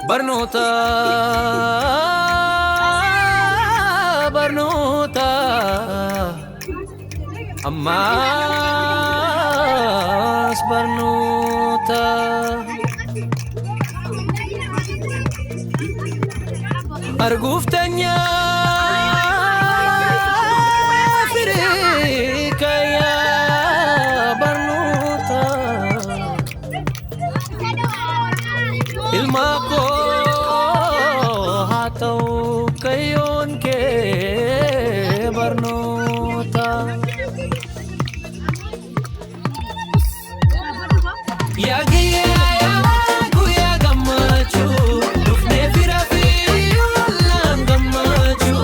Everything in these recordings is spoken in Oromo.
برنوتا برنوتا أماس برنوتا أرجوفتني فريكا يا برنوتا الماكو هاتو كيون كي برنوتا يا جيا يا ماكو يا جماجو دفني في رفيق ولا جماجو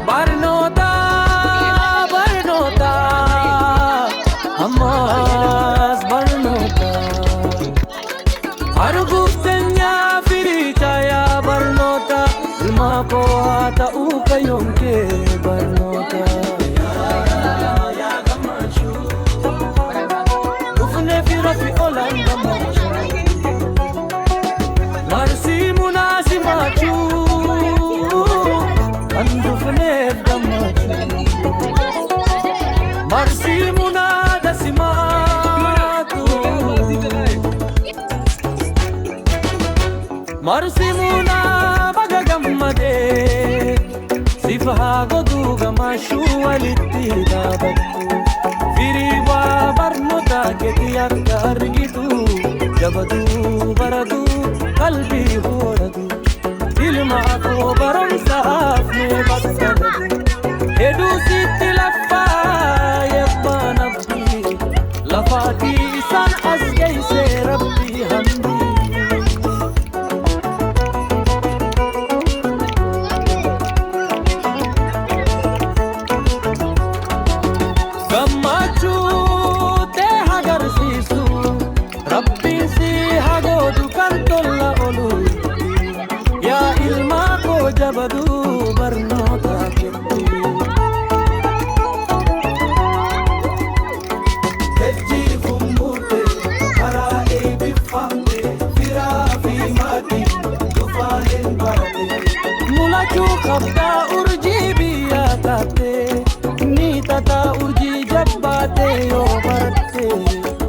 Barnota, Barnota, Hamas Barnota. Arguftenya firita ya Barnota, ilma ko hata ukayonke Barnota. Ya gamachu, ufne firafi olan gamachu. Marsi munasi machu. Andufneef gammachuu Marsi munaada simaatu Marsi munaa baga gammadee sifa haa godhuu gammachuu walitti dhaabattu firii waa barnoota keetii akka argitu jabaduu baraduu qalbii hooratu ilma koo barumsaaf mee bakka heduu sitti laffaa yebbaan abdii lafaatii isaan as geessee rabbii hamdii. Gammachuu ta'e agarsiisu rabbiin si hagoodu kan tola oolu. Ya ilma ko jabadu barnota ketti Teji kumbute para ebifamde fira fi mati tufalen barate Mulachu khabda urji biyatate ni tata urji jabbate yo barate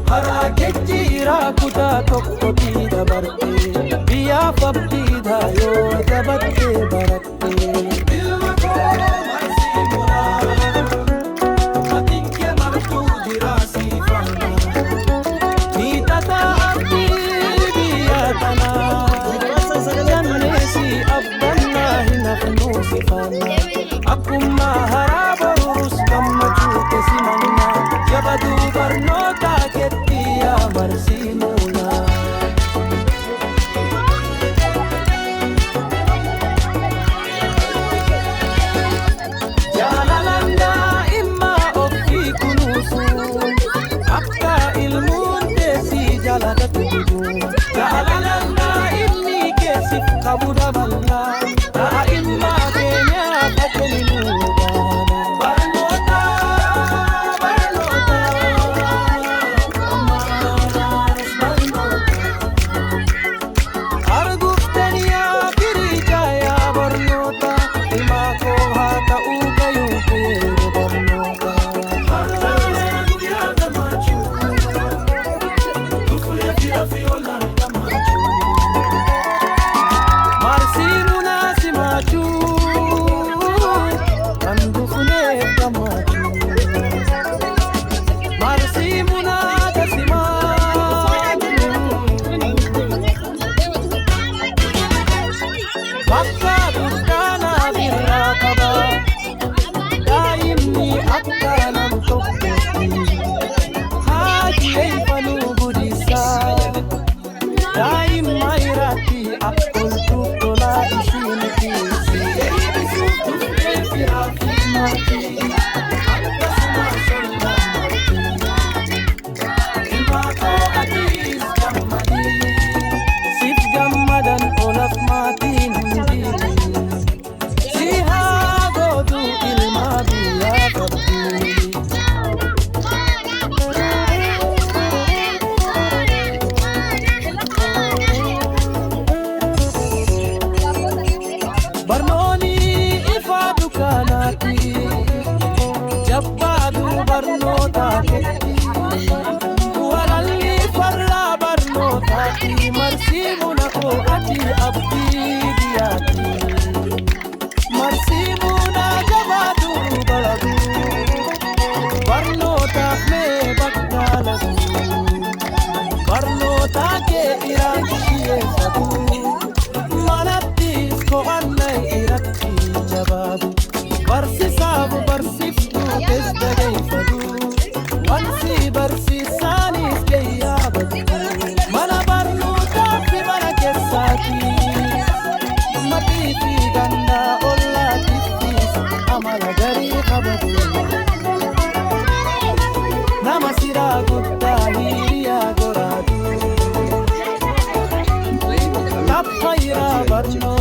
para kejira kuta tokkoti dabarte biya fabdi dhayo jabatte baratte ilma ko marsi muna atinke martu dirasi fana ni tata abdi biyatana jannesi abdanna hinafnu sifana akkumma haraborus gammachute simanna jabadu barnota ketti ya marsi muna Kabuda balla, na imma kenya patelu bana. Barnota, Barnota, Amaras Barnota. Arguftenya piricaya Barnota, ilma ko hata ukayuke Barnota. Barnota gamachu, ufule firafi olan gamachu. Marsi munasi machu, andufneef gamachu. Marsi munada simaatu, bakka dukkaana birraa qaba. Daa'imni akka nam tokkotti, haati eeyfanuu guddisaa. Daa'imma irratti akkoltu tolaa ishiin keessi. Eebbisuuf dhuftee firaa fi maatii akkasuma sollamatti. Ilma koo atiis gammadii siif gammadan olaaf maatiin hundi. Si haa gootu ilma biyyaa qabdi. Barnooni ifa dukkaanaati jabbaadu barnoota ketti walalli farraa barnootaati marsi muna koo ati abdii biyyaati. nama siraa guddaa hiriyaa goraatu lafa iraa barnoo